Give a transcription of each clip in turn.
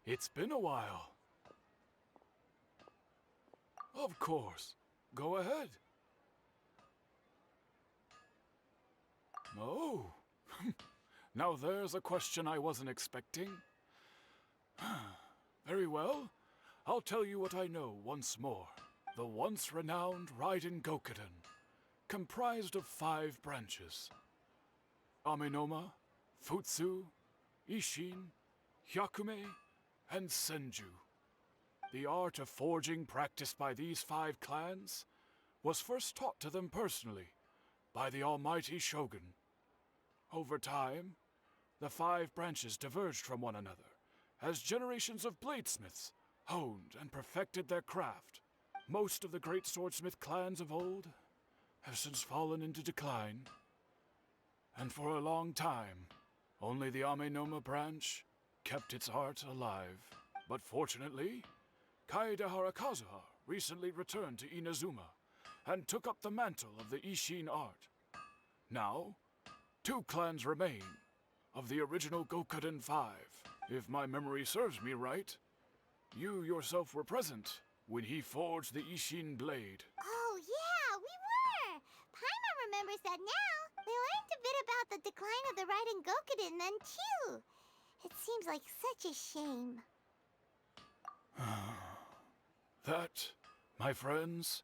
It's been a while. Of course. Go ahead. Oh. Now there's a question I wasn't expecting. Very well. I'll tell you what I know once more. The once renowned Raiden Gokuden, comprised of 5 branches. Amenoma, Futsu, Ishin, Hyakume, and Senju. The art of forging practiced by these 5 clans was first taught to them personally by the almighty Shogun. Over time, the 5 branches diverged from one another as generations of bladesmiths honed and perfected their craft. Most of the great swordsmith clans of old have since fallen into decline, and for a long time, only the Amenoma branch kept its art alive. But fortunately, Kaedehara Kazuha recently returned to Inazuma and took up the mantle of the Ishin art. Now, 2 clans remain of the original Gokuden 5. If my memory serves me right, you yourself were present when he forged the Ishin blade. Oh yeah, we were! Paimon remembers that now. We learned a bit about the decline of the Raiden Gokuden then too. It seems like such a shame. That, my friends,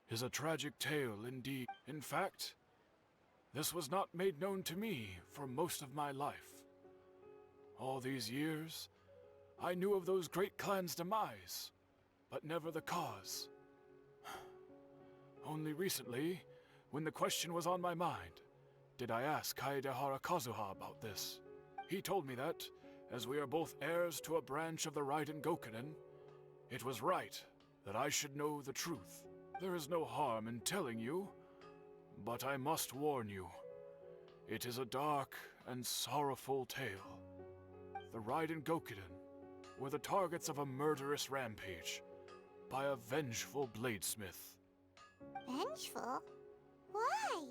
is a tragic tale indeed. In fact, this was not made known to me for most of my life. All these years, I knew of those great clans' demise, but never the cause. Only recently, when the question was on my mind, did I ask Kaedehara Kazuha about this. He told me that, as we are both heirs to a branch of the Raiden Gokuden, it was right that I should know the truth. There is no harm in telling you, but I must warn you. It is a dark and sorrowful tale. The Raiden Gokuden were the targets of a murderous rampage by a vengeful bladesmith. Vengeful? Why?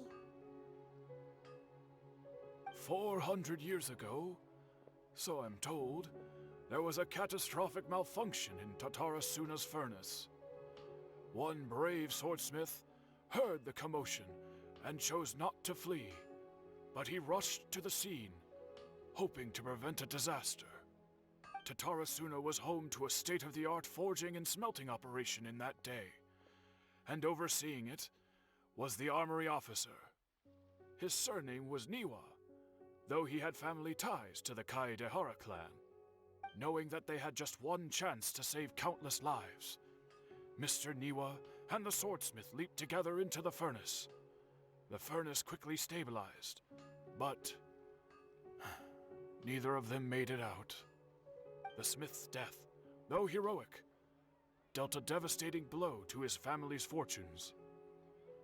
400 years ago, so I'm told, there was a catastrophic malfunction in Tatarasuna's furnace. One brave swordsmith heard the commotion and chose not to flee, but he rushed to the scene, hoping to prevent a disaster. Tatarasuna was home to a state-of-the-art forging and smelting operation in that day, and overseeing it was the armory officer. His surname was Niwa, though he had family ties to the Kaedehara clan. Knowing that they had just one chance to save countless lives, Mr. Niwa and the swordsmith leaped together into the furnace. The furnace quickly stabilized, but neither of them made it out. The smith's death, though heroic, dealt a devastating blow to his family's fortunes.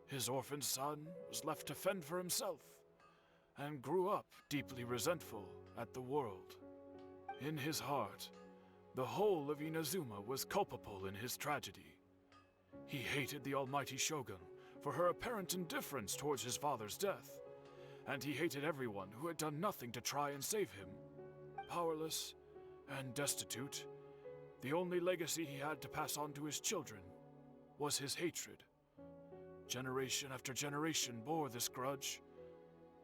His orphaned son was left to fend for himself, and grew up deeply resentful at the world. In his heart, the whole of Inazuma was culpable in his tragedy. He hated the almighty Shogun for her apparent indifference towards his father's death, and he hated everyone who had done nothing to try and save him. Powerless and destitute, the only legacy he had to pass on to his children was his hatred. Generation after generation bore this grudge,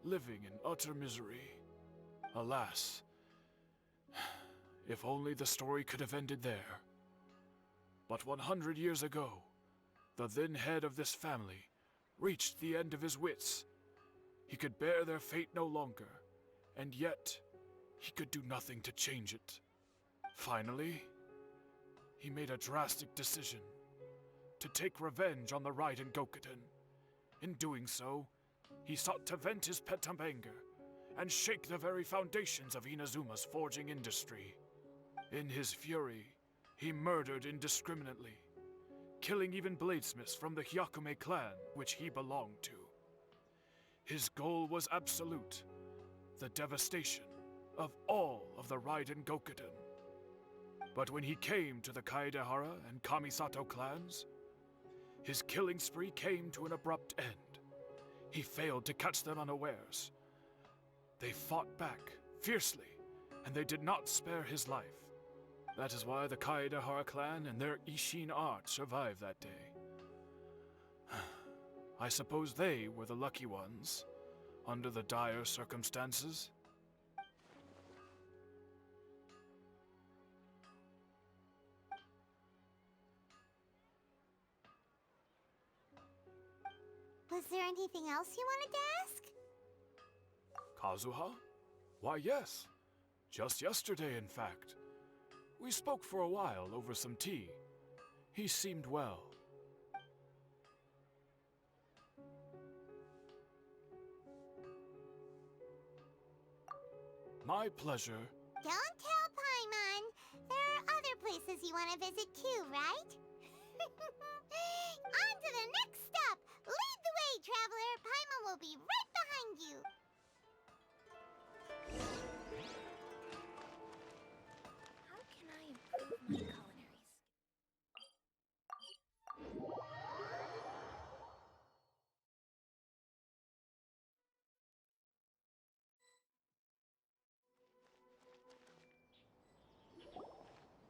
living in utter misery. Alas, if only the story could have ended there. But 100 years ago, the then head of this family reached the end of his wits. He could bear their fate no longer, and yet he could do nothing to change it. Finally, he made a drastic decision to take revenge on the Raiden Gokuden. In doing so, he sought to vent his pent anger and shake the very foundations of Inazuma's forging industry. In his fury, he murdered indiscriminately, killing even bladesmiths from the Hyakume clan which he belonged to. His goal was absolute, the devastation of all of the Raiden Gokuden. But when he came to the Kaedehara and Kamisato clans, his killing spree came to an abrupt end. He failed to catch them unawares. They fought back fiercely, and they did not spare his life. That is why the Kaedahara clan and their Ishin art survived that day. I suppose they were the lucky ones, under the dire circumstances. Was there anything else you wanted to ask? Kazuha? Why, yes. Just yesterday, in fact. We spoke for a while over some tea. He seemed well. My pleasure. Don't tell Paimon. There are other places you want to visit too, right? On to the next stop. Lead the way, traveler. Paimon will be right behind you. How can I improve my culinary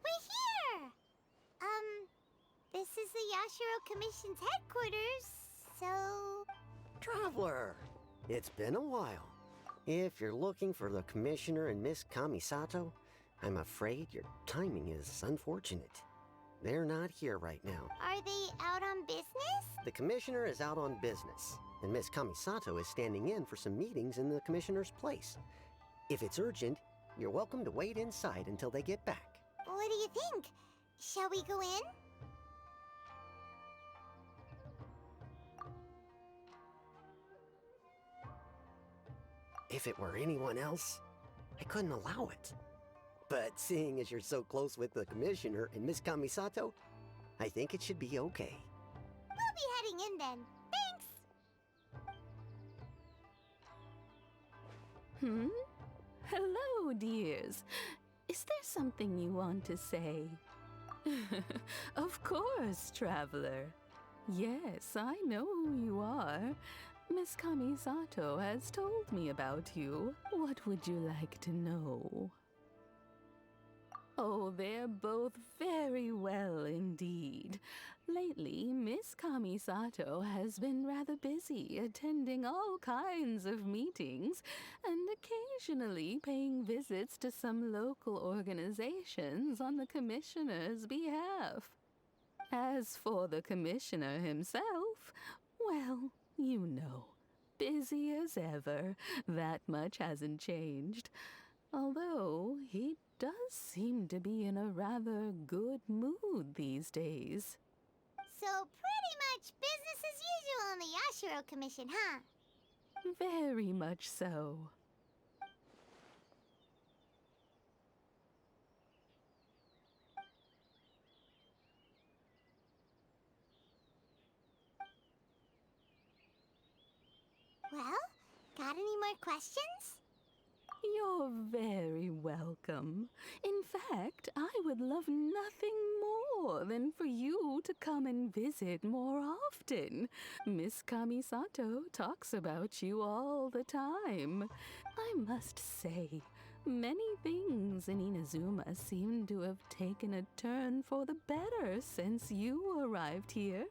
We're here! This is the Yashiro Commission's headquarters, so... Traveler, it's been a while. If you're looking for the Commissioner and Miss Kamisato, I'm afraid your timing is unfortunate. They're not here right now. Are they out on business? The Commissioner is out on business, and Miss Kamisato is standing in for some meetings in the Commissioner's place. If it's urgent, you're welcome to wait inside until they get back. What do you think? Shall we go in? If it were anyone else, I couldn't allow it. But seeing as you're so close with the Commissioner and Miss Kamisato, I think it should be okay. We'll be heading in then. Thanks! Hello, dears. Is there something you want to say? Of course, traveler. Yes, I know who you are. Miss Kamisato has told me about you. What would you like to know? Oh, they're both very well indeed. Lately, Miss Kamisato has been rather busy attending all kinds of meetings and occasionally paying visits to some local organizations on the Commissioner's behalf. As for the Commissioner himself, well, you know, busy as ever. That much hasn't changed. Although he does seem to be in a rather good mood these days. So pretty much business as usual on the Yashiro Commission, huh? Very much so. Well, got any more questions? You're very welcome. In fact, I would love nothing more than for you to come and visit more often. Miss Kamisato talks about you all the time. I must say, many things in Inazuma seem to have taken a turn for the better since you arrived here.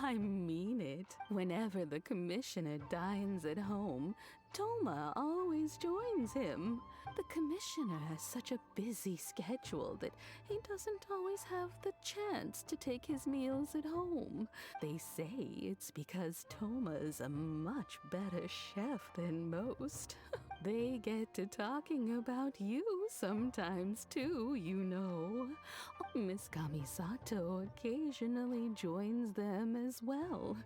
I mean it. Whenever the Commissioner dines at home, Toma always joins him. The Commissioner has such a busy schedule that he doesn't always have the chance to take his meals at home. They say it's because Toma is a much better chef than most. They get to talking about you sometimes too, you know. Miss Kamisato occasionally joins them as well.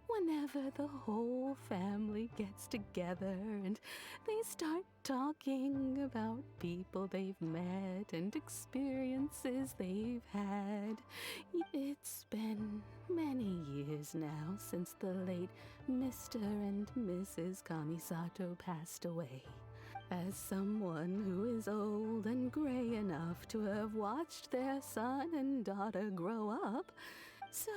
Whenever the whole family gets together and they start talking about people they've met and experiences they've had. It's been many years now since the late Mr. and Mrs. Kamisato passed away. As someone who is old and gray enough to have watched their son and daughter grow up, so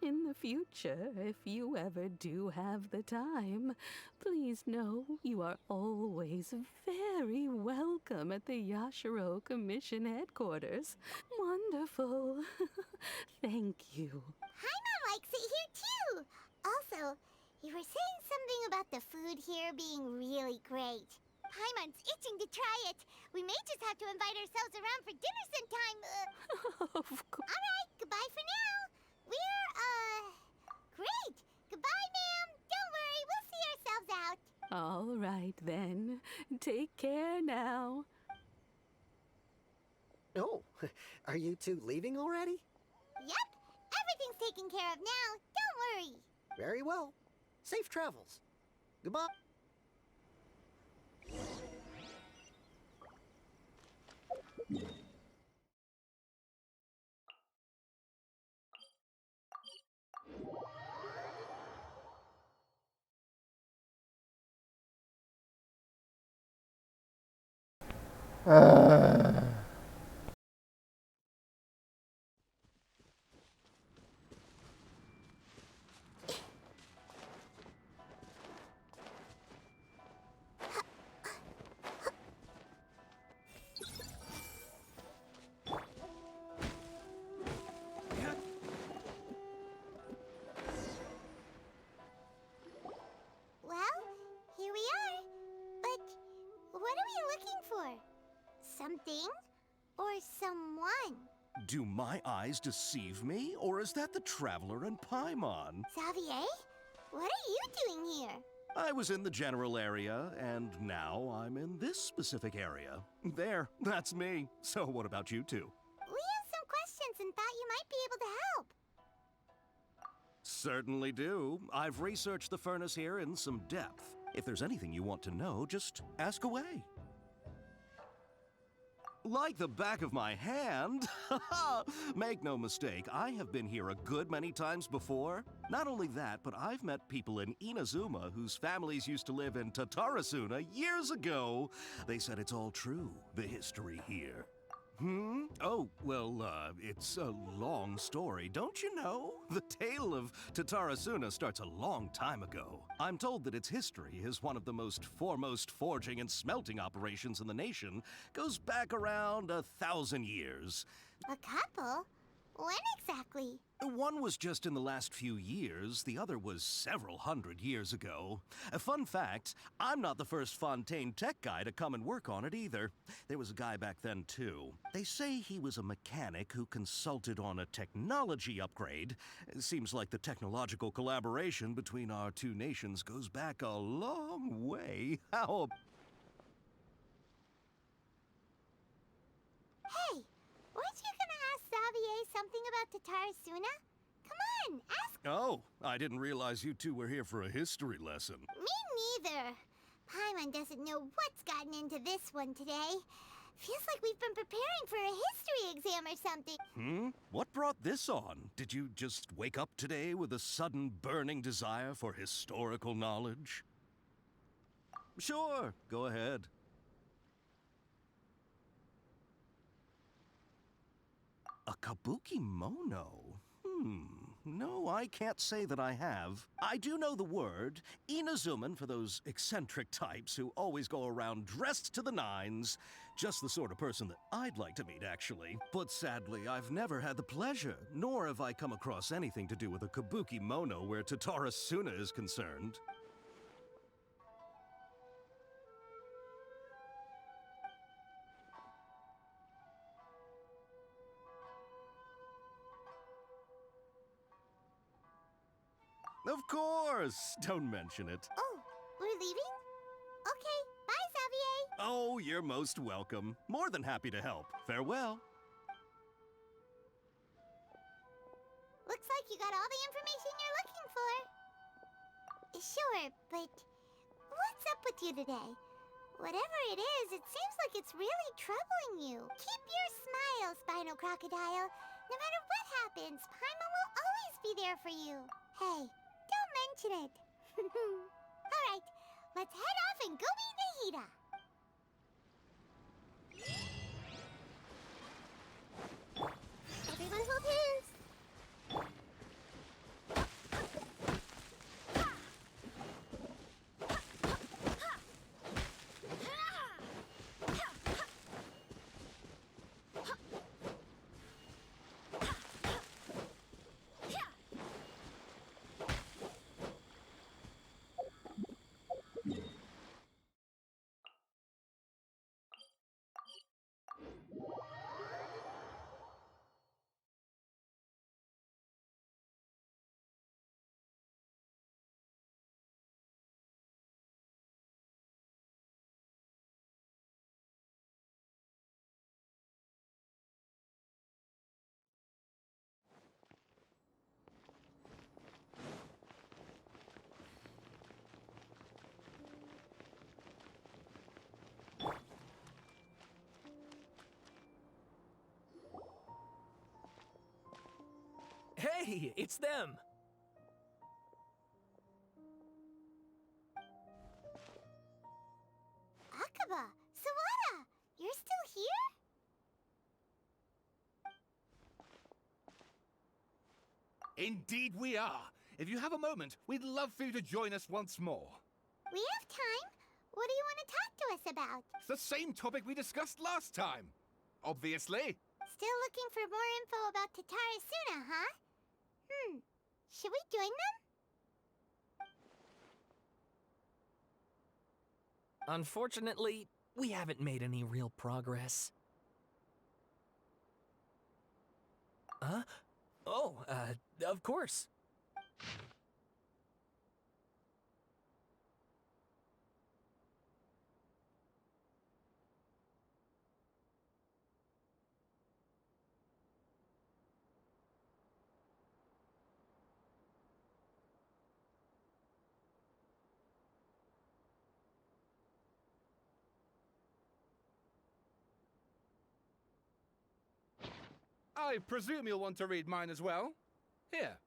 In the future, if you ever do have the time, please know you are always very welcome at the Yashiro Commission headquarters. Wonderful. Thank you. Paimon likes it here too. Also, you were saying something about the food here being really great. Paimon's itching to try it. We may just have to invite ourselves around for dinner sometime. Of course. All right, goodbye for now. We're, great. Goodbye, ma'am. Don't worry, we'll see ourselves out. All right, then. Take care now. Oh, are you two leaving already? Yep, everything's taken care of now. Don't worry. Very well. Safe travels. Goodbye. Well, here we are. But what are we looking for? Something or someone? Do my eyes deceive me, or is that the Traveler and Paimon? Xavier, what are you doing here? I was in the general area, and now I'm in this specific area. There, that's me. So what about you two? We have some questions and thought you might be able to help. Certainly do. I've researched the furnace here in some depth. If there's anything you want to know, just ask away. Like the back of my hand. Make no mistake, I have been here a good many times before. Not only that, but I've met people in Inazuma whose families used to live in Tatarasuna years ago. They said it's all true, the history here. Oh, well, it's a long story, don't you know? The tale of Tatarasuna starts a long time ago. I'm told that its history is one of the most foremost forging and smelting operations in the nation, goes back around 1,000 years. A couple? When exactly? One was just in the last few years, the other was several hundred years ago. A fun fact, I'm not the first Fontaine tech guy to come and work on it either. There was a guy back then too. They say he was a mechanic who consulted on a technology upgrade. It seems like the technological collaboration between our two nations goes back a long way. How... Hey, weren't you gonna ask Xavier something about Tatarasuna? Come on, ask. Oh, I didn't realize you two were here for a history lesson. Me neither. Paimon doesn't know what's gotten into this one today. Feels like we've been preparing for a history exam or something. What brought this on? Did you just wake up today with a sudden burning desire for historical knowledge? Sure, go ahead. A kabuki mono? No, I can't say that I have. I do know the word, Inazuman for those eccentric types who always go around dressed to the nines. Just the sort of person that I'd like to meet, actually. But sadly, I've never had the pleasure, nor have I come across anything to do with a kabuki mono where Tatarasuna is concerned. Of course! Don't mention it. Oh, we're leaving? Okay, bye, Xavier. Oh, you're most welcome. More than happy to help. Farewell. Looks like you got all the information you're looking for. Sure, but what's up with you today? Whatever it is, it seems like it's really troubling you. Keep your smile, Spinal Crocodile. No matter what happens, Paimon will always be there for you. Hey, don't mention it. All right, let's head off and go meet Nahida. Everyone hold hands. Hey, it's them! Akaba, Sawada, you're still here? Indeed we are. If you have a moment, we'd love for you to join us once more. We have time. What do you want to talk to us about? It's the same topic we discussed last time. Obviously. Still looking for more info about Tatara Suna, huh? Should we join them? Unfortunately, we haven't made any real progress. Huh? Oh, of course. I presume you'll want to read mine as well. Here.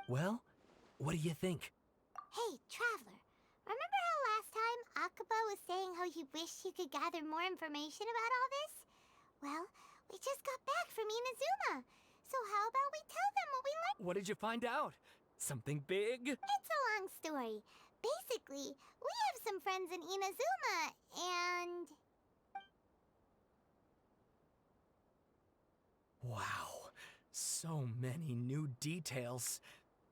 Well, what do you think? Hey, Traveler. Remember how last time Akaba was saying how he wished he could gather more information about all this? Well, we just got back from Inazuma. So how about we tell them what we learned? What did you find out? Something big? It's a long story. Basically, we have some friends in Inazuma, and... Wow, so many new details.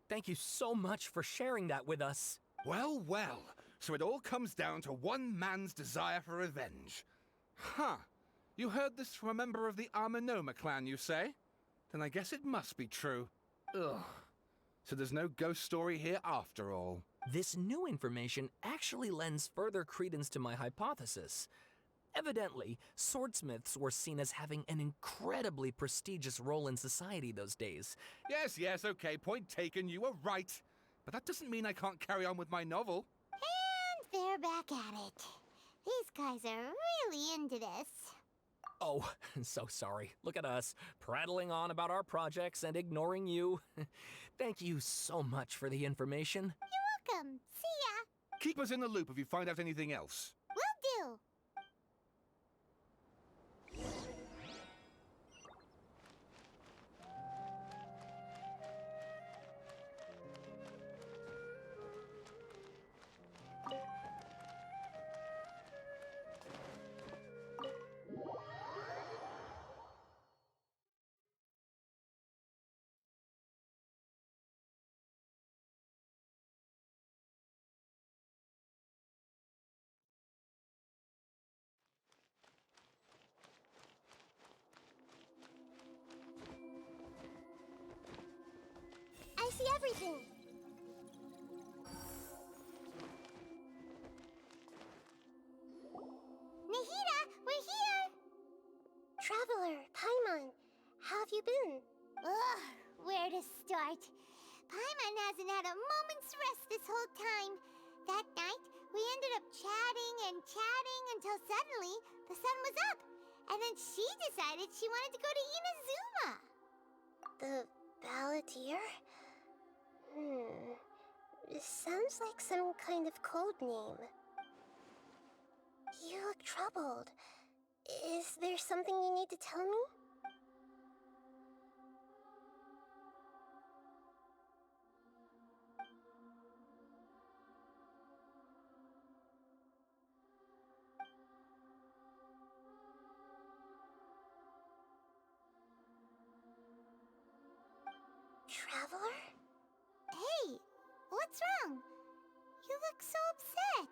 Thank you so much for sharing that with us. Well, well. So it all comes down to one man's desire for revenge. Huh. You heard this from a member of the Amanoma clan, you say? Then I guess it must be true. Ugh. So there's no ghost story here after all. This new information actually lends further credence to my hypothesis. Evidently, swordsmiths were seen as having an incredibly prestigious role in society those days. Yes, okay, point taken, you were right. But that doesn't mean I can't carry on with my novel. And they're back at it. These guys are really into this. Oh, so sorry. Look at us, prattling on about our projects and ignoring you. Thank you so much for the information. You're welcome. See ya. Keep us in the loop if you find out anything else. Will do. I see everything. Nahida, we're here! Traveler, Paimon, how have you been? Ugh, where to start? Paimon hasn't had a moment's rest this whole time. That night, we ended up chatting and chatting until suddenly the sun was up. And then she decided she wanted to go to Inazuma. The Balladeer? It sounds like some kind of code name. You look troubled. Is there something you need to tell me? Traveler? Hey, what's wrong? You look so upset.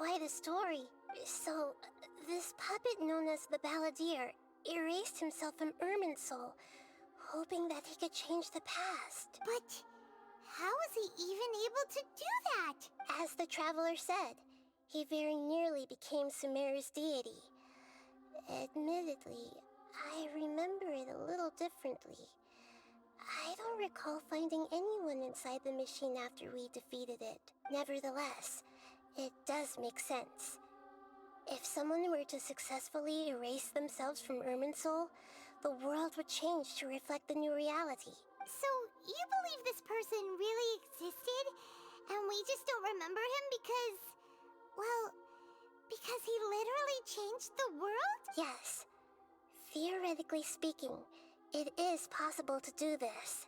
quite a story. So, this puppet known as the Balladeer erased himself from Irminsul, hoping that he could change the past. But how was he even able to do that? As the traveler said, he very nearly became Sumeru's deity. Admittedly, I remember it a little differently. I don't recall finding anyone inside the machine after we defeated it. Nevertheless, it does make sense. If someone were to successfully erase themselves from Irminsul, the world would change to reflect the new reality. So, you believe this person really existed, and we just don't remember him because... well, because he literally changed the world? Yes. Theoretically speaking, it is possible to do this.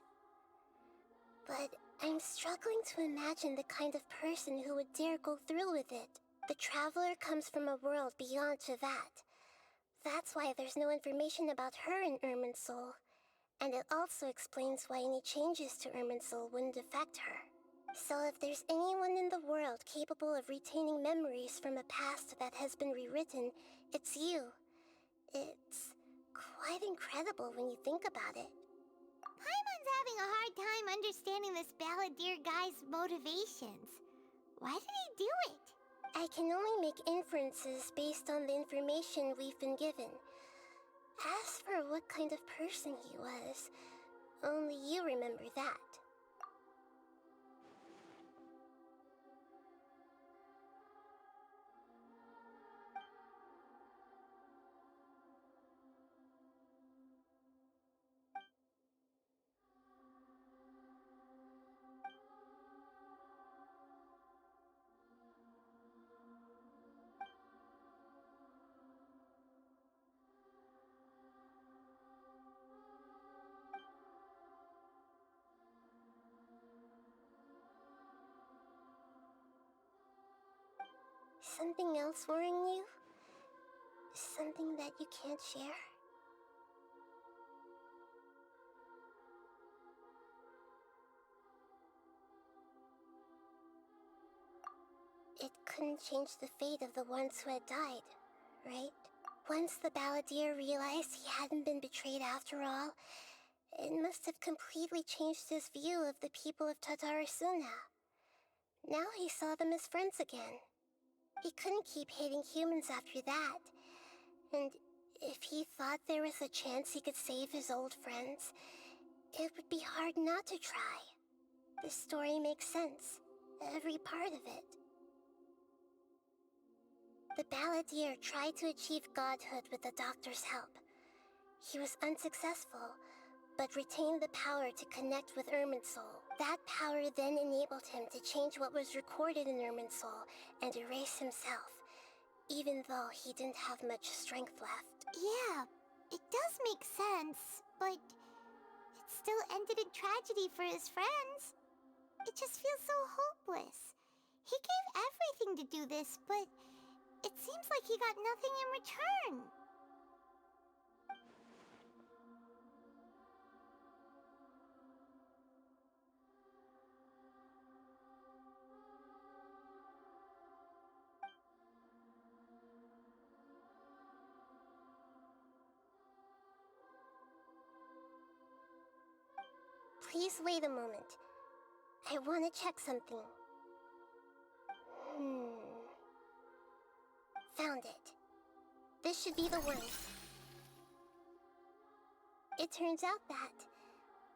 But I'm struggling to imagine the kind of person who would dare go through with it. The Traveler comes from a world beyond Tevat. That's why there's no information about her in Irminsul. And it also explains why any changes to Irminsul wouldn't affect her. So if there's anyone in the world capable of retaining memories from a past that has been rewritten, it's you. It's quite incredible when you think about it. Paimon's having a hard time understanding this Balladeer guy's motivations. Why did he do it? I can only make inferences based on the information we've been given. As for what kind of person he was, only you remember that. Something else worrying you? Something that you can't share? It couldn't change the fate of the ones who had died, right? Once the Balladeer realized he hadn't been betrayed after all, it must have completely changed his view of the people of Tatarasuna. Now he saw them as friends again. He couldn't keep hating humans after that. And if he thought there was a chance he could save his old friends, it would be hard not to try. The story makes sense, every part of it. The Balladeer tried to achieve godhood with the doctor's help. He was unsuccessful, but retained the power to connect with Irminsul. That power then enabled him to change what was recorded in Irminsul and erase himself, even though he didn't have much strength left. Yeah, it does make sense, but it still ended in tragedy for his friends. It just feels so hopeless. He gave everything to do this, but it seems like he got nothing in return. Please wait a moment. I want to check something. Found it. This should be the one. It turns out that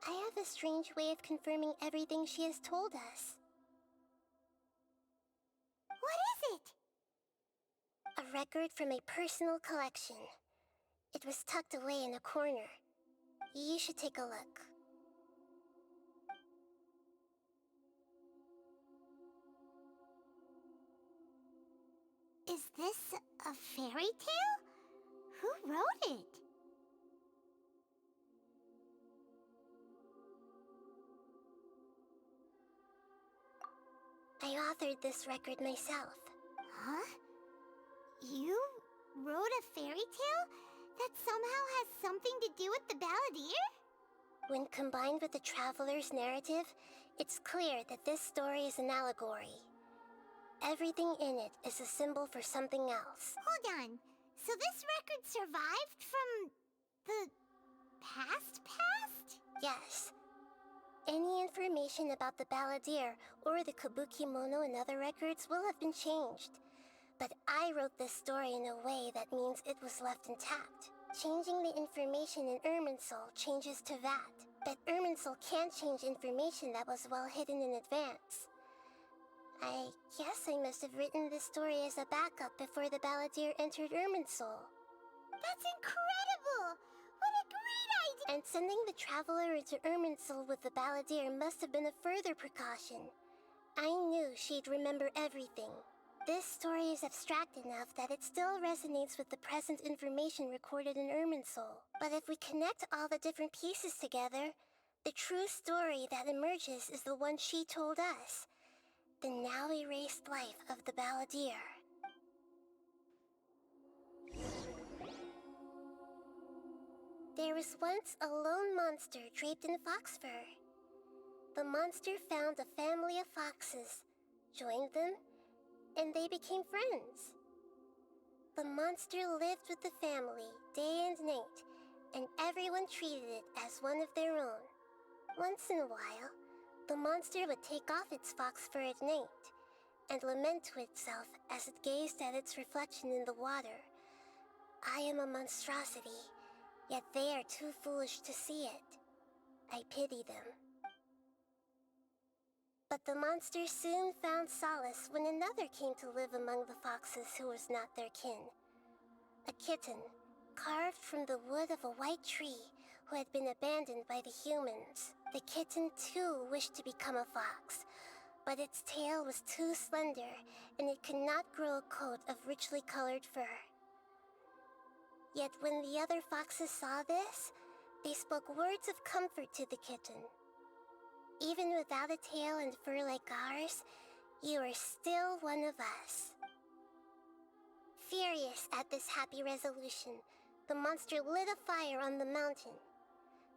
I have a strange way of confirming everything she has told us. What is it? A record from a personal collection. It was tucked away in a corner. You should take a look. Is this a fairy tale? Who wrote it? I authored this record myself. Huh? You wrote a fairy tale that somehow has something to do with the Balladeer? When combined with the Traveler's narrative, it's clear that this story is an allegory. everything in it is a symbol for something else. Hold on. So this record survived from the past? Yes. Any information about the balladeer or the kabuki mono in other records will have been changed. But I wrote this story in a way that means it was left intact. Changing the information in Irminsul changes to that. But Irminsul can't change information that was well hidden in advance. I guess I must have written this story as a backup before the balladeer entered Irminsul. That's incredible! What a great idea! And sending the traveler into Irminsul with the balladeer must have been a further precaution. I knew she'd remember everything. This story is abstract enough that it still resonates with the present information recorded in Irminsul. But if we connect all the different pieces together, the true story that emerges is the one she told us. The now erased life of the balladeer. There was once a lone monster draped in fox fur. The monster found a family of foxes, joined them, and they became friends. The monster lived with the family day and night, and everyone treated it as one of their own. Once in a while, the monster would take off its fox fur at night and lament to itself as it gazed at its reflection in the water. I am a monstrosity, yet they are too foolish to see it. I pity them. But the monster soon found solace when another came to live among the foxes who was not their kin. A kitten, carved from the wood of a white tree, who had been abandoned by the humans. The kitten too wished to become a fox, but its tail was too slender, and it could not grow a coat of richly colored fur. Yet when the other foxes saw this, they spoke words of comfort to the kitten. Even without a tail and fur like ours, you are still one of us. Furious at this happy resolution, the monster lit a fire on the mountain.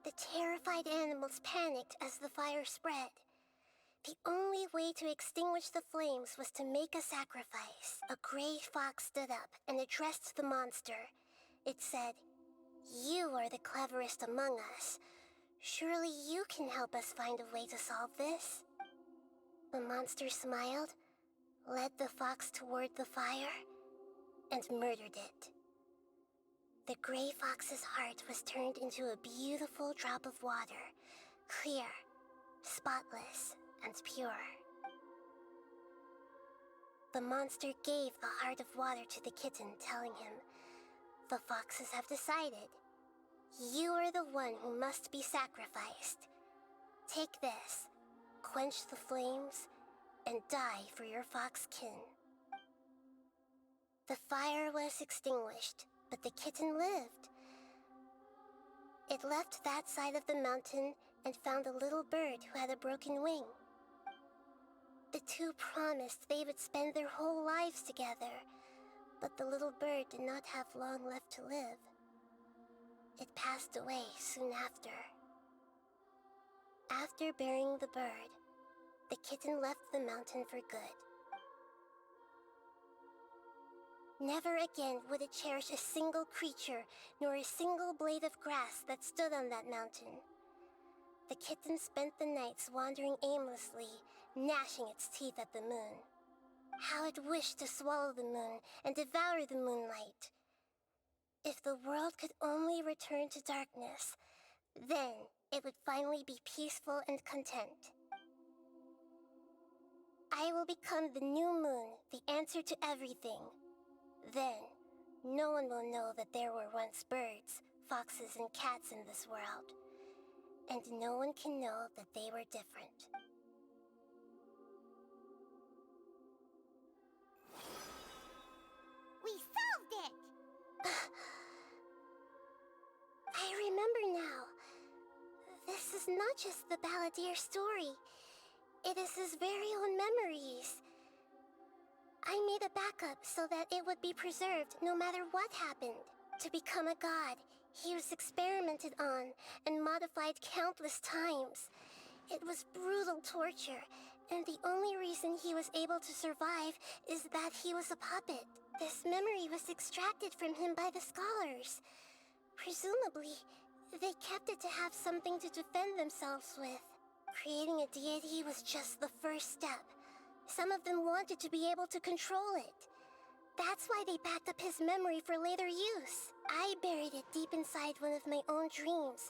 The terrified animals panicked as the fire spread. The only way to extinguish the flames was to make a sacrifice. A gray fox stood up and addressed the monster. It said, "You are the cleverest among us. Surely you can help us find a way to solve this." The monster smiled, led the fox toward the fire, and murdered it. The gray fox's heart was turned into a beautiful drop of water, clear, spotless, and pure. The monster gave the heart of water to the kitten, telling him, "The foxes have decided. You are the one who must be sacrificed. Take this, quench the flames, and die for your fox kin." The fire was extinguished, but the kitten lived. It left that side of the mountain and found a little bird who had a broken wing. The two promised they would spend their whole lives together, but the little bird did not have long left to live. It passed away soon after. After burying the bird, the kitten left the mountain for good. Never again would it cherish a single creature, nor a single blade of grass that stood on that mountain. The kitten spent the nights wandering aimlessly, gnashing its teeth at the moon. How it wished to swallow the moon and devour the moonlight. If the world could only return to darkness, then it would finally be peaceful and content. I will become the new moon, the answer to everything. Then, no one will know that there were once birds, foxes, and cats in this world. And no one can know that they were different. We solved it! I remember now. This is not just the balladeer story. It is his very own memories. I made a backup so that it would be preserved no matter what happened. To become a god, he was experimented on and modified countless times. It was brutal torture, And the only reason he was able to survive is that he was a puppet. This memory was extracted from him by the scholars. Presumably, they kept it to have something to defend themselves with. Creating a deity was just the first step. Some of them wanted to be able to control it. That's why they backed up his memory for later use. I buried it deep inside one of my own dreams,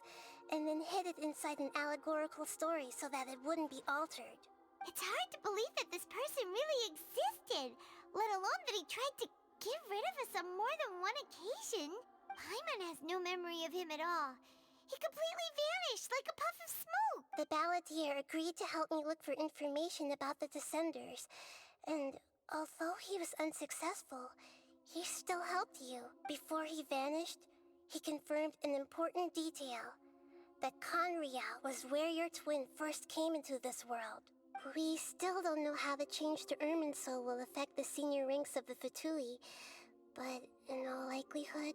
and then hid it inside an allegorical story so that it wouldn't be altered. It's hard to believe that this person really existed, let alone that he tried to get rid of us on more than one occasion. Paimon has no memory of him at all. He completely vanished like a puff of smoke. The balladeer agreed to help me look for information about the Descenders, and although he was unsuccessful, he still helped you. Before he vanished, he confirmed an important detail, that Conria was where your twin first came into this world. We still don't know how the change to Irminsul will affect the senior ranks of the Fatui, but in all likelihood,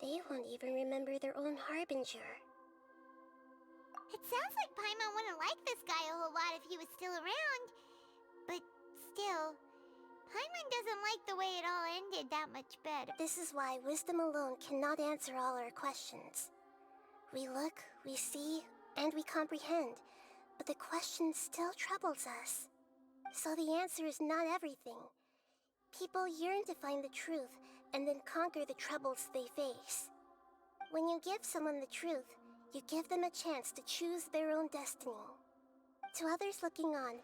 they won't even remember their own Harbinger. It sounds like Paimon wouldn't like this guy a whole lot if he was still around. But still, Paimon doesn't like the way it all ended that much better. This is why wisdom alone cannot answer all our questions. We look, we see, and we comprehend, but the question still troubles us. So the answer is not everything. People yearn to find the truth and then conquer the troubles they face. When you give someone the truth, you give them a chance to choose their own destiny. To others looking on,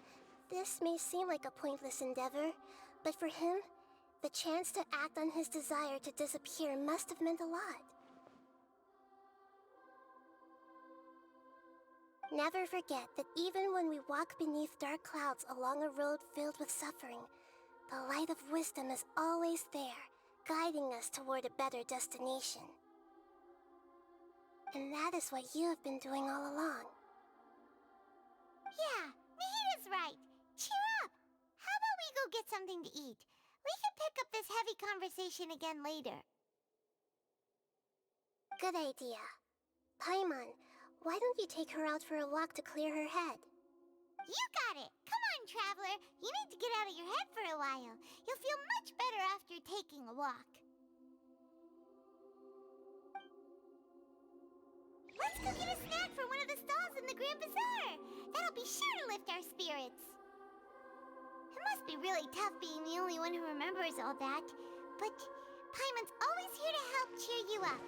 this may seem like a pointless endeavor, but for him, the chance to act on his desire to disappear must have meant a lot. Never forget that even when we walk beneath dark clouds along a road filled with suffering, the light of wisdom is always there, guiding us toward a better destination. And that is what you have been doing all along. Yeah, Nahita's right. Cheer up! How about we go get something to eat? We can pick up this heavy conversation again later. Good idea. Paimon, why don't you take her out for a walk to clear her head? You got it! Come on, Traveler! You need to get out of your head for a while. You'll feel much better after taking a walk. Let's go get a snack from one of the stalls in the Grand Bazaar! That'll be sure to lift our spirits. It must be really tough being the only one who remembers all that, but Paimon's always here to help cheer you up.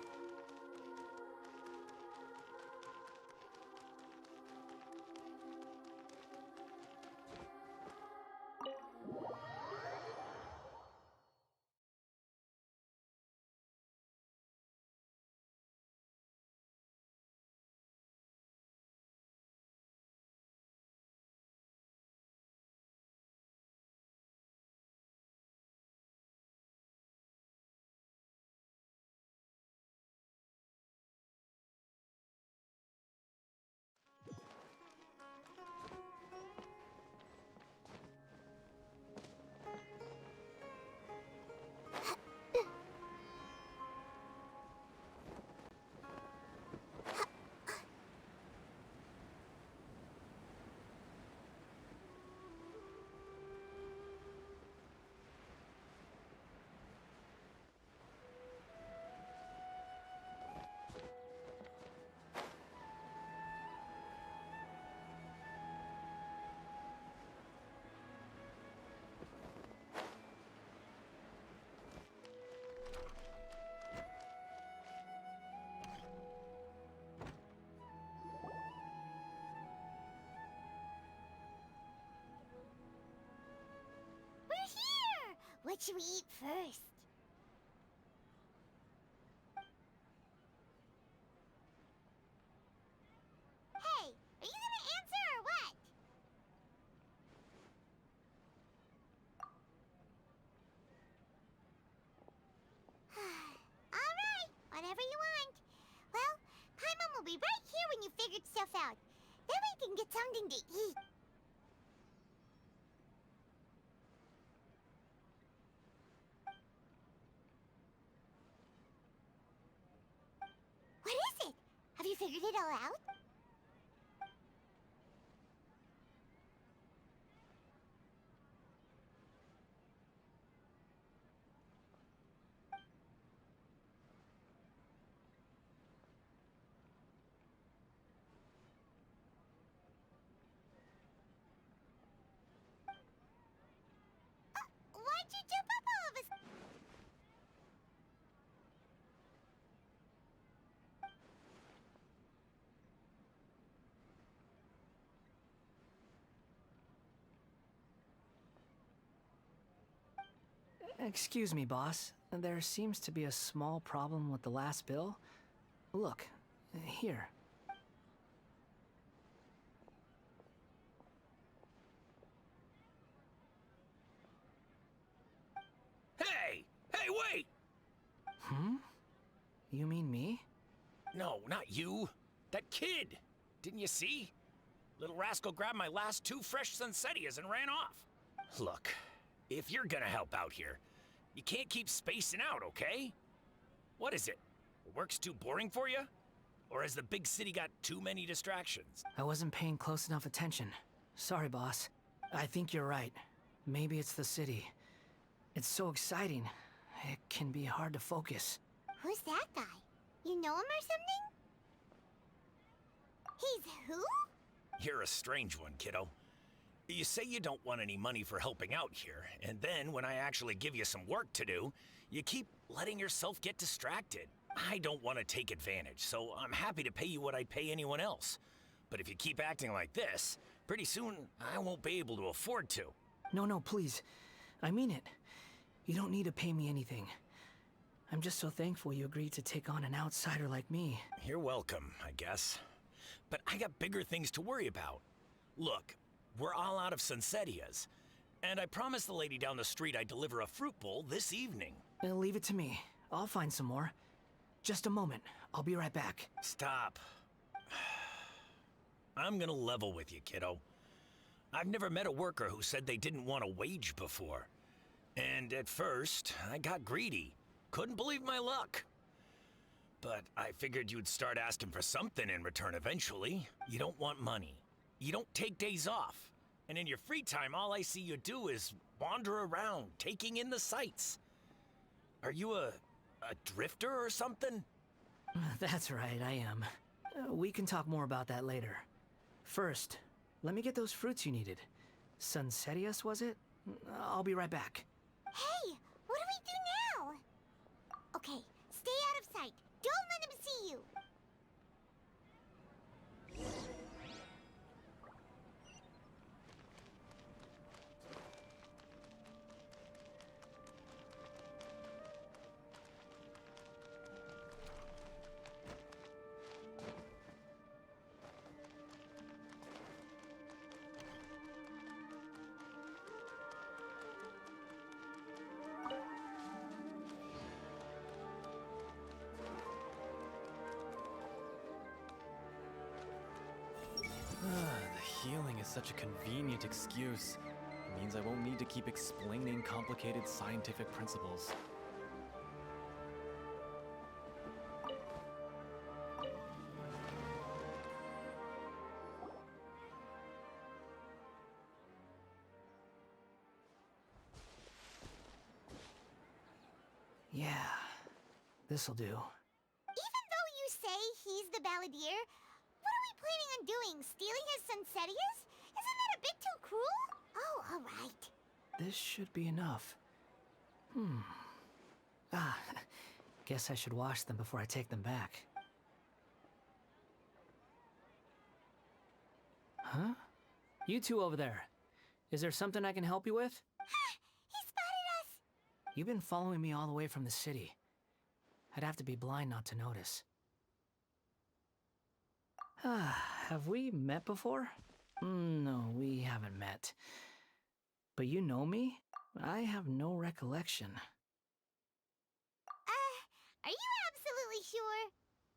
What should we eat first? Hey, are you gonna answer or what? Alright, whatever you want. Well, Paimon will be right here when you figured stuff out. Then we can get something to eat. What is it? Have you figured it all out? Why'd you jump up all of a Excuse me, boss. There seems to be a small problem with the last bill. Look, here. Hey! Hey, wait! Hmm? You mean me? No, not you. That kid. Didn't you see? Little rascal grabbed my last 2 fresh Sunsettias and ran off. Look, if you're gonna help out here, you can't keep spacing out, okay? What is it? Work's too boring for you? Or has the big city got too many distractions? I wasn't paying close enough attention. Sorry, boss. I think you're right. Maybe it's the city. It's so exciting. It can be hard to focus. Who's that guy? You know him or something? He's who? You're a strange one, kiddo. You say you don't want any money for helping out here, and then when I actually give you some work to do, you keep letting yourself get distracted. I don't want to take advantage, so I'm happy to pay you what I'd pay anyone else. But if you keep acting like this, pretty soon I won't be able to afford to. No, please. I mean it. You don't need to pay me anything. I'm just so thankful you agreed to take on an outsider like me. You're welcome, I guess. But I got bigger things to worry about. Look, we're all out of Sunsettias, and I promised the lady down the street I'd deliver a fruit bowl this evening. Leave it to me. I'll find some more. Just a moment. I'll be right back. Stop. I'm gonna level with you, kiddo. I've never met a worker who said they didn't want a wage before. And at first, I got greedy. Couldn't believe my luck. But I figured you'd start asking for something in return eventually. You don't want money. You don't take days off. And in your free time, all I see you do is wander around, taking in the sights. Are you a drifter or something? That's right, I am. We can talk more about that later. First, let me get those fruits you needed. Sunsettias, was it? I'll be right back. Hey, what do we do now? Okay, stay out of sight. Don't let him see you. The healing is such a convenient excuse. It means I won't need to keep explaining complicated scientific principles. Yeah, this'll do. Even though you say he's the balladeer, what are we planning on doing? Stealing his Sunsettias? Isn't that a bit too cruel? Oh, alright. This should be enough. Guess I should wash them before I take them back. Huh? You two over there. Is there something I can help you with? He spotted us! You've been following me all the way from the city. I'd have to be blind not to notice. Have we met before? No, we haven't met. But you know me? I have no recollection. Are you absolutely sure?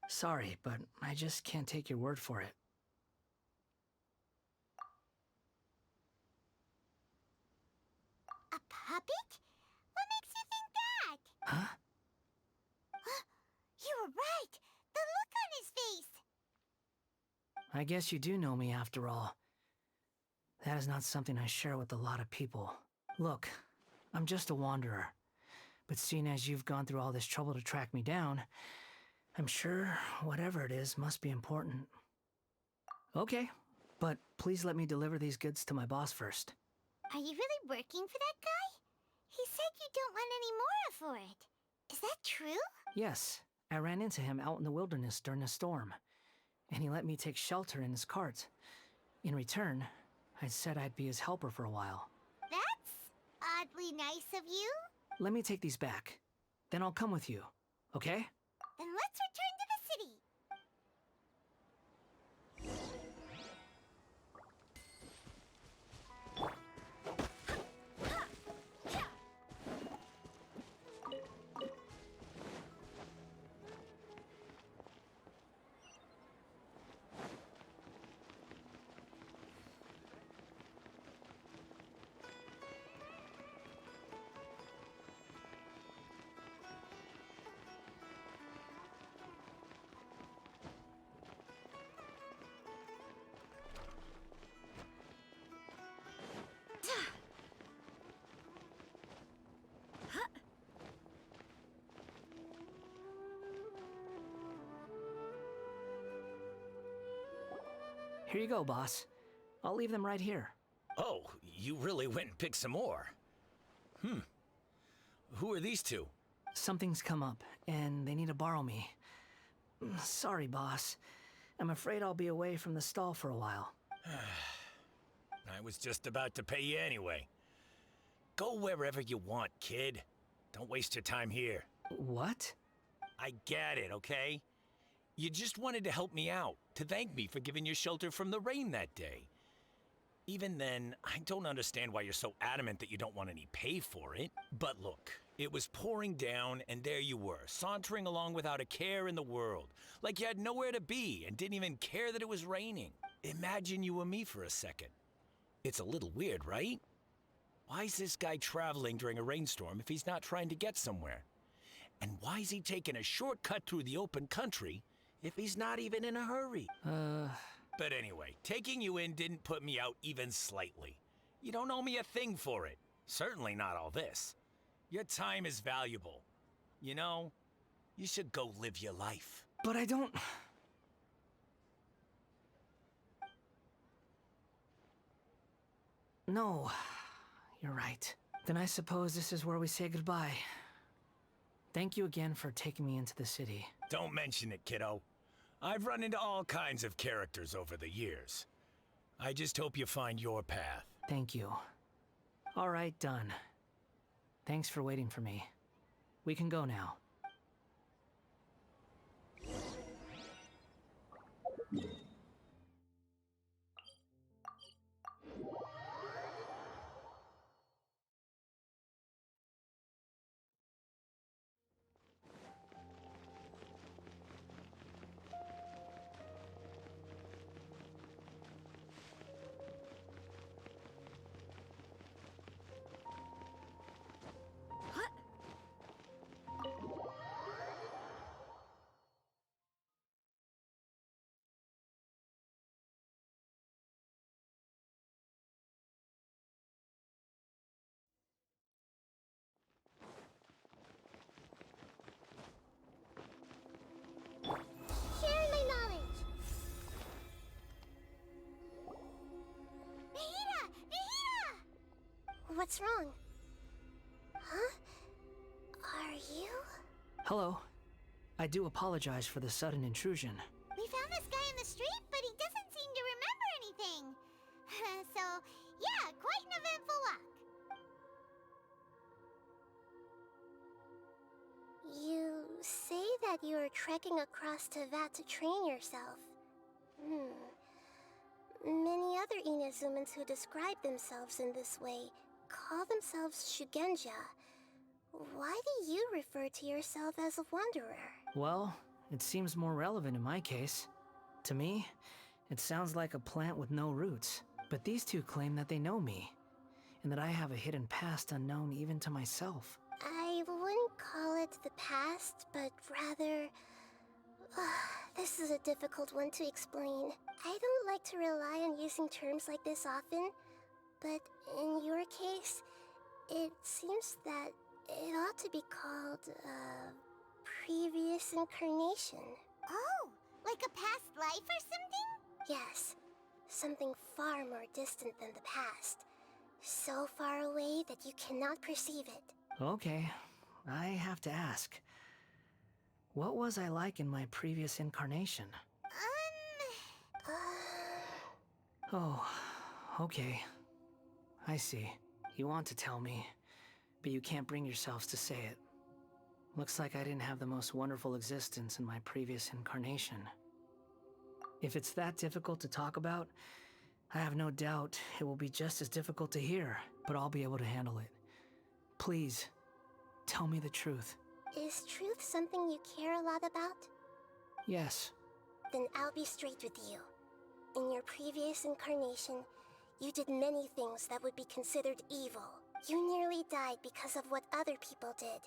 Sorry, but I just can't take your word for it. A puppet? What makes you think that? Huh? You were right! The look on his face! I guess you do know me after all. That is not something I share with a lot of people. Look, I'm just a wanderer. But seeing as you've gone through all this trouble to track me down, I'm sure whatever it is must be important. Okay, but please let me deliver these goods to my boss first. Are you really working for that guy? He said you don't want any more for it. Is that true? Yes, I ran into him out in the wilderness during a storm, and he let me take shelter in his cart. In return, I said I'd be his helper for a while. That's oddly nice of you. Let me take these back. Then I'll come with you, okay? Then let's return to the city. Here you go, boss. I'll leave them right here. Oh, you really went and picked some more. Who are these two? Something's come up, and they need to borrow me. Sorry, boss. I'm afraid I'll be away from the stall for a while. I was just about to pay you anyway. Go wherever you want, kid. Don't waste your time here. What? I get it, okay? You just wanted to help me out, to thank me for giving you shelter from the rain that day. Even then, I don't understand why you're so adamant that you don't want any pay for it. But look, it was pouring down, and there you were, sauntering along without a care in the world, like you had nowhere to be and didn't even care that it was raining. Imagine you were me for a second. It's a little weird, right? Why is this guy traveling during a rainstorm if he's not trying to get somewhere? And why is he taking a shortcut through the open country if he's not even in a hurry? But anyway, taking you in didn't put me out even slightly. You don't owe me a thing for it. Certainly not all this. Your time is valuable. You know, you should go live your life. But I don't... No, you're right. Then I suppose this is where we say goodbye. Thank you again for taking me into the city. Don't mention it, kiddo. I've run into all kinds of characters over the years. I just hope you find your path. Thank you. All right, done. Thanks for waiting for me. We can go now. Share my knowledge. Nahida! Nahida! What's wrong? Huh? Are you? Hello. I do apologize for the sudden intrusion. We found this guy in the street, but he doesn't seem to remember anything. So, yeah, quite an eventful walk. You say that you are trekking across Tevat to train yourself. Many other Inazumans who describe themselves in this way call themselves Shugenja. Why do you refer to yourself as a wanderer? Well, it seems more relevant in my case. To me, it sounds like a plant with no roots. But these two claim that they know me, and that I have a hidden past unknown even to myself. I wouldn't call it the past, but rather... this is a difficult one to explain. I don't like to rely on using terms like this often, but in your case, it seems that it ought to be called, previous incarnation. Oh, like a past life or something? Yes, something far more distant than the past. So far away that you cannot perceive it. Okay, I have to ask. What was I like in my previous incarnation? Oh, okay. I see. You want to tell me, but you can't bring yourselves to say it. Looks like I didn't have the most wonderful existence in my previous incarnation. If it's that difficult to talk about, I have no doubt it will be just as difficult to hear, but I'll be able to handle it. Please, tell me the truth. Is truth something you care a lot about? Yes. Then I'll be straight with you. In your previous incarnation, you did many things that would be considered evil. You nearly died because of what other people did,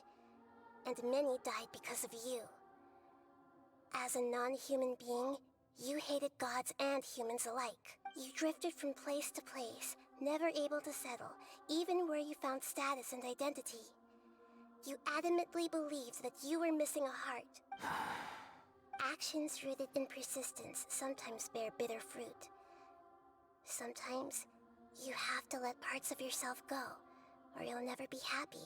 and many died because of you. As a non-human being, you hated gods and humans alike. You drifted from place to place, never able to settle, even where you found status and identity. You adamantly believed that you were missing a heart. Actions rooted in persistence sometimes bear bitter fruit. Sometimes, you have to let parts of yourself go, or you'll never be happy.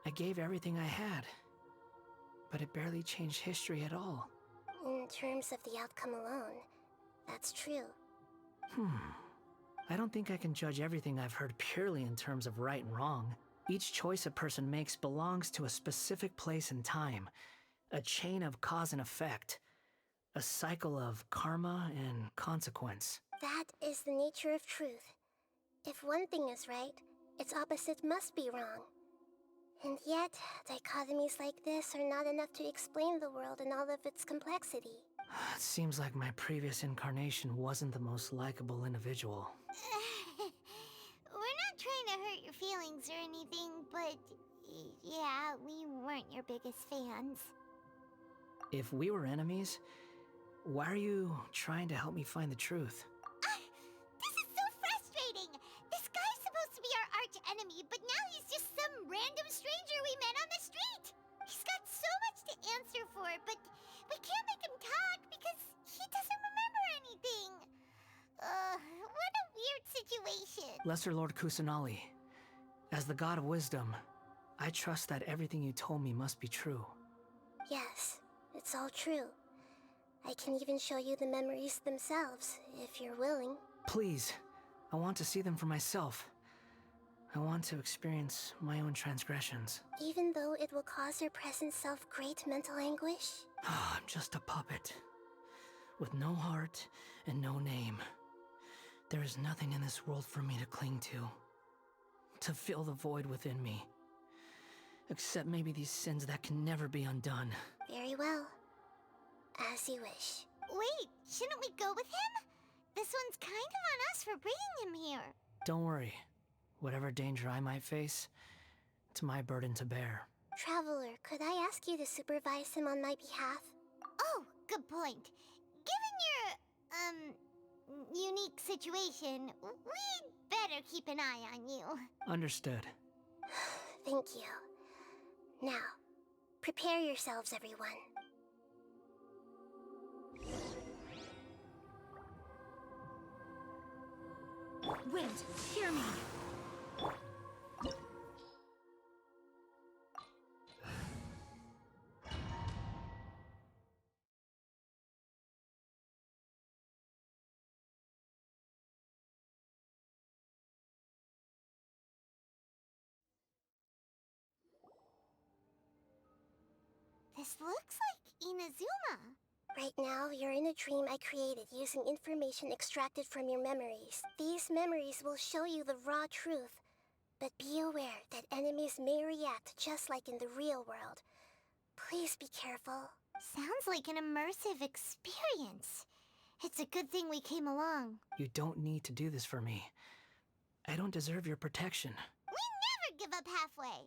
I gave everything I had, but it barely changed history at all. In terms of the outcome alone, that's true. I don't think I can judge everything I've heard purely in terms of right and wrong. Each choice a person makes belongs to a specific place and time, a chain of cause and effect, a cycle of karma and consequence. That is the nature of truth. If one thing is right, its opposite must be wrong. And yet, dichotomies like this are not enough to explain the world in all of its complexity. It seems like my previous incarnation wasn't the most likable individual. We're not trying to hurt your feelings or anything, but yeah, we weren't your biggest fans. If we were enemies, why are you trying to help me find the truth? This is so frustrating! This guy's supposed to be our arch enemy, but now he's just some random stranger we met on the street! He's got so much to answer for, but we can't make him talk because he doesn't remember anything. What a weird situation. Lesser Lord Kusanali, as the god of wisdom, I trust that everything you told me must be true. Yes, it's all true. I can even show you the memories themselves, if you're willing. Please, I want to see them for myself. I want to experience my own transgressions. Even though it will cause your present self great mental anguish? I'm just a puppet, with no heart and no name. There is nothing in this world for me to cling to fill the void within me. Except maybe these sins that can never be undone. Very well. As you wish. Wait, shouldn't we go with him? This one's kind of on us for bringing him here. Don't worry. Whatever danger I might face, it's my burden to bear. Traveler, could I ask you to supervise him on my behalf? Oh, good point. Given your, unique situation, we'd better keep an eye on you. Understood. Thank you. Now, prepare yourselves, everyone. Wait, hear me. This looks like Inazuma. Right now, you're in a dream I created using information extracted from your memories. These memories will show you the raw truth. But be aware that enemies may react just like in the real world. Please be careful. Sounds like an immersive experience. It's a good thing we came along. You don't need to do this for me. I don't deserve your protection. We never give up halfway.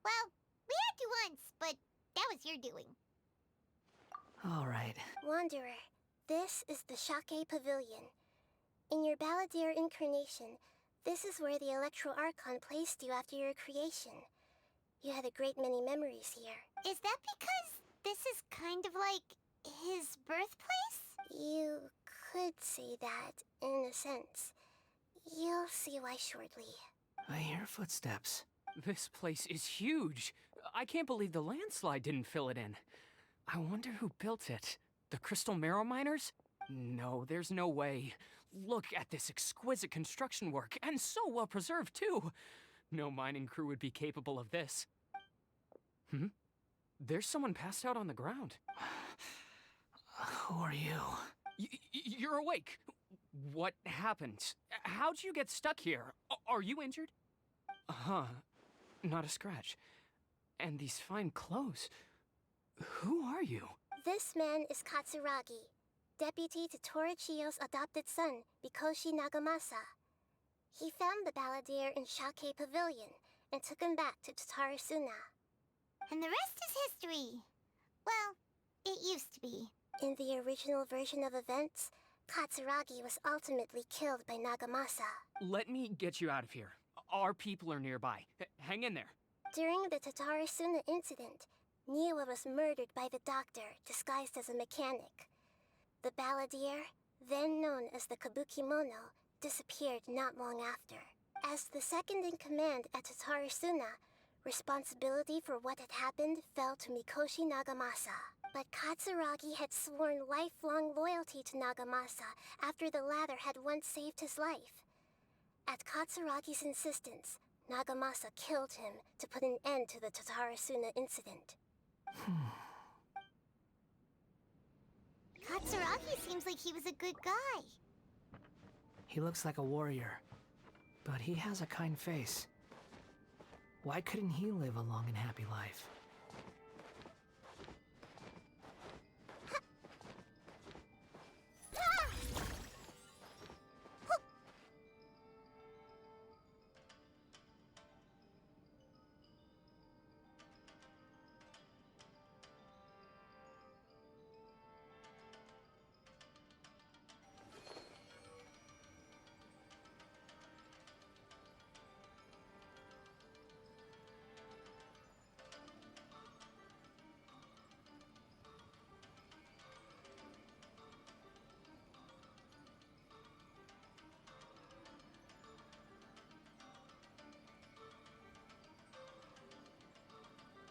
Well, we had to once, but that was your doing. All right. Wanderer, this is the Shake Pavilion. In your Balladeer incarnation, this is where the Electro Archon placed you after your creation. You had a great many memories here. Is that because this is kind of like his birthplace? You could say that, in a sense. You'll see why shortly. I hear footsteps. This place is huge. I can't believe the landslide didn't fill it in. I wonder who built it. The Crystal Marrow Miners? No, there's no way. Look at this exquisite construction work, and so well preserved, too. No mining crew would be capable of this. There's someone passed out on the ground. Who are you? You're awake. What happened? How'd you get stuck here? Are you injured? Huh. Not a scratch. And these fine clothes. Who are you? This man is Katsuragi, deputy to Torichio's adopted son, Mikoshi Nagamasa. He found the balladeer in Shake Pavilion and took him back to Tatarasuna. And the rest is history. Well, it used to be. In the original version of events, Katsuragi was ultimately killed by Nagamasa. Let me get you out of here. Our people are nearby. Hang in there. During the Tatarasuna incident, Niwa was murdered by the doctor disguised as a mechanic. The balladeer, then known as the Kabukimono, disappeared not long after. As the second in command at Tatarasuna, responsibility for what had happened fell to Mikoshi Nagamasa. But Katsuragi had sworn lifelong loyalty to Nagamasa after the latter had once saved his life. At Katsuragi's insistence, Nagamasa killed him to put an end to the Tatarasuna incident. Katsuragi seems like he was a good guy. He looks like a warrior, but he has a kind face. Why couldn't he live a long and happy life?